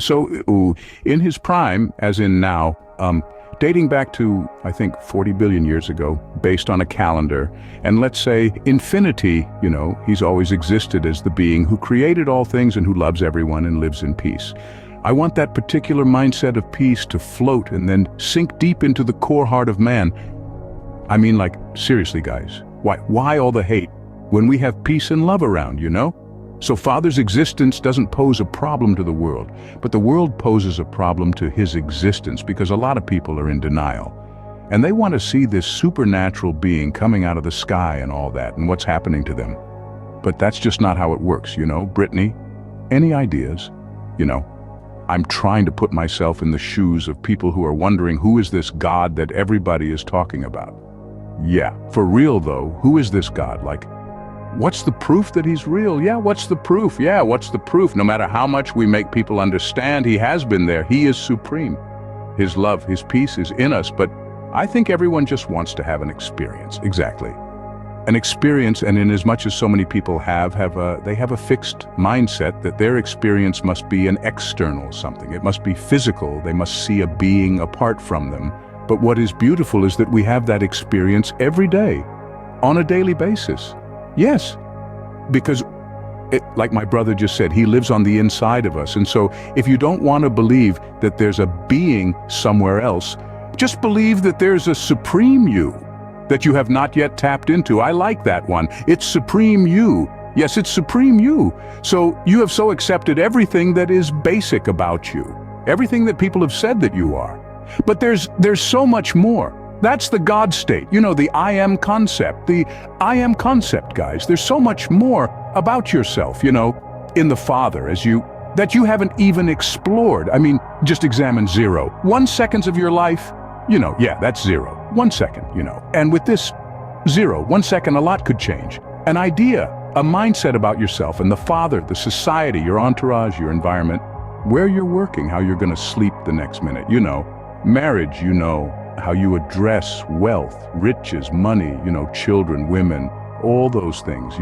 So, in his prime, as in now, dating back to, I think, 40 billion years ago, based on a calendar, and let's say infinity, he's always existed as the being who created all things and who loves everyone and lives in peace. I want that particular mindset of peace to float and then sink deep into the core heart of man. I mean, like, seriously, guys, why all the hate when we have peace and love around? So Father's existence doesn't pose a problem to the world, but the world poses a problem to his existence because a lot of people are in denial. And they want to see this supernatural being coming out of the sky and all that and what's happening to them. But that's just not how it works, Brittany, any ideas? I'm trying to put myself in the shoes of people who are wondering, who is this God that everybody is talking about? Yeah, for real though, who is this God? Like, what's the proof that he's real? Yeah, what's the proof? Yeah, what's the proof? No matter how much we make people understand, he has been there. He is supreme. His love, his peace is in us, but I think everyone just wants to have an experience. Exactly. An experience, and in as much as so many people they have a fixed mindset that their experience must be an external something. It must be physical. They must see a being apart from them. But what is beautiful is that we have that experience every day, on a daily basis. Yes, because like my brother just said, he lives on the inside of us. And so if you don't want to believe that there's a being somewhere else, just believe that there's a supreme you that you have not yet tapped into. I like that one. It's supreme you. Yes, it's supreme you. So you have so accepted everything that is basic about you, everything that people have said that you are. But there's so much more. That's the God state, the I am concept, guys. There's so much more about yourself, in the Father that you haven't even explored. I mean, just examine 0. 1 second of your life, yeah, that's 0. 1 second, And with this 0, 1 second, a lot could change. An idea, a mindset about yourself and the Father, the society, your entourage, your environment, where you're working, how you're going to sleep the next minute, marriage, how you address wealth, riches, money, children, women, all those things,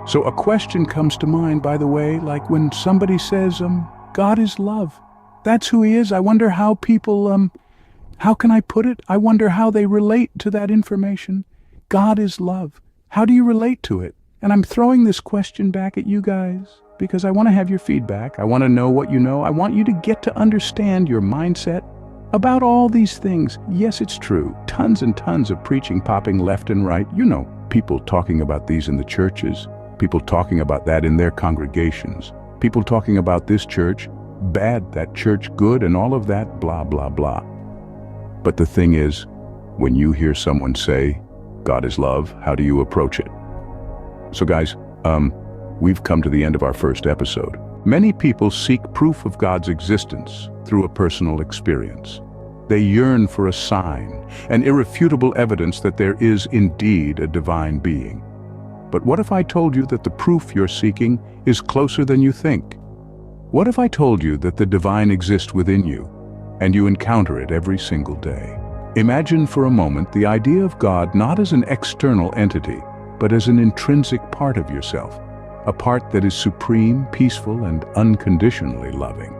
So a question comes to mind, by the way, like when somebody says, God is love. That's who he is. I wonder how people, how can I put it? I wonder how they relate to that information. God is love. How do you relate to it? And I'm throwing this question back at you guys because I want to have your feedback. I want to know what you know. I want you to get to understand your mindset about all these things. Yes, it's true. Tons and tons of preaching popping left and right. People talking about these in the churches, people talking about that in their congregations, people talking about this church bad, that church good, and all of that, blah, blah, blah. But the thing is, when you hear someone say, God is love, how do you approach it? So guys, we've come to the end of our first episode. Many people seek proof of God's existence through a personal experience. They yearn for a sign, an irrefutable evidence that there is indeed a divine being. But what if I told you that the proof you're seeking is closer than you think? What if I told you that the divine exists within you, and you encounter it every single day? Imagine for a moment the idea of God not as an external entity, but as an intrinsic part of yourself, a part that is supreme, peaceful, and unconditionally loving.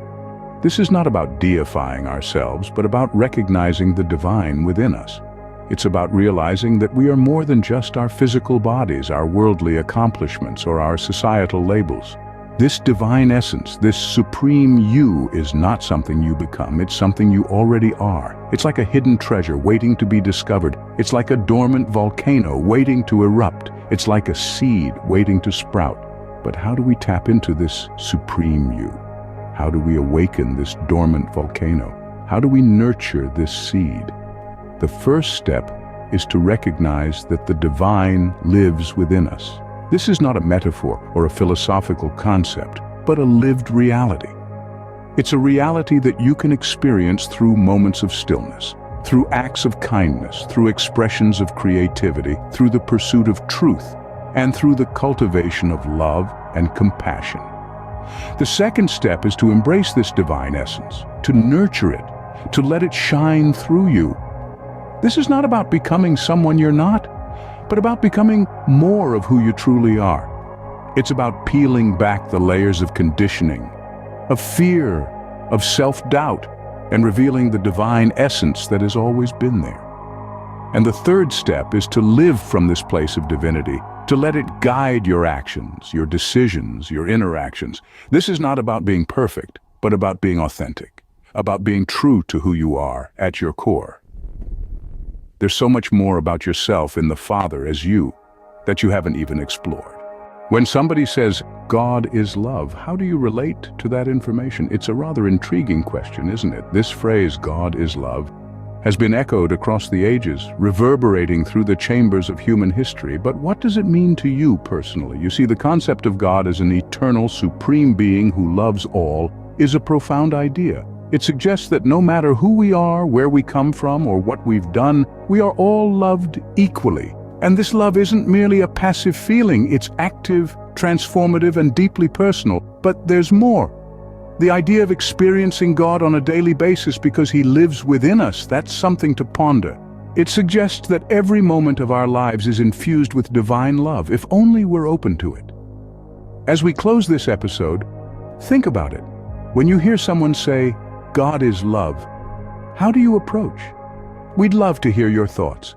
This is not about deifying ourselves, but about recognizing the divine within us. It's about realizing that we are more than just our physical bodies, our worldly accomplishments, or our societal labels. This divine essence, this supreme you, is not something you become, it's something you already are. It's like a hidden treasure waiting to be discovered. It's like a dormant volcano waiting to erupt. It's like a seed waiting to sprout. But how do we tap into this supreme you? How do we awaken this dormant volcano? How do we nurture this seed? The first step is to recognize that the divine lives within us. This is not a metaphor or a philosophical concept, but a lived reality. It's a reality that you can experience through moments of stillness, through acts of kindness, through expressions of creativity, through the pursuit of truth, and through the cultivation of love and compassion. The second step is to embrace this divine essence, to nurture it, to let it shine through you. This is not about becoming someone you're not, but about becoming more of who you truly are. It's about peeling back the layers of conditioning, of fear, of self-doubt, and revealing the divine essence that has always been there. And the third step is to live from this place of divinity, to let it guide your actions, your decisions, your interactions. This is not about being perfect, but about being authentic, about being true to who you are at your core. There's so much more about yourself in the Father as you that you haven't even explored. When somebody says, God is love, how do you relate to that information? It's a rather intriguing question, isn't it? This phrase, God is love, has been echoed across the ages, reverberating through the chambers of human history. But what does it mean to you personally? You see, the concept of God as an eternal, supreme being who loves all is a profound idea. It suggests that no matter who we are, where we come from, or what we've done, we are all loved equally. And this love isn't merely a passive feeling, it's active, transformative, and deeply personal. But there's more. The idea of experiencing God on a daily basis because He lives within us, that's something to ponder. It suggests that every moment of our lives is infused with divine love, if only we're open to it. As we close this episode, think about it. When you hear someone say, God is love, how do you approach? We'd love to hear your thoughts.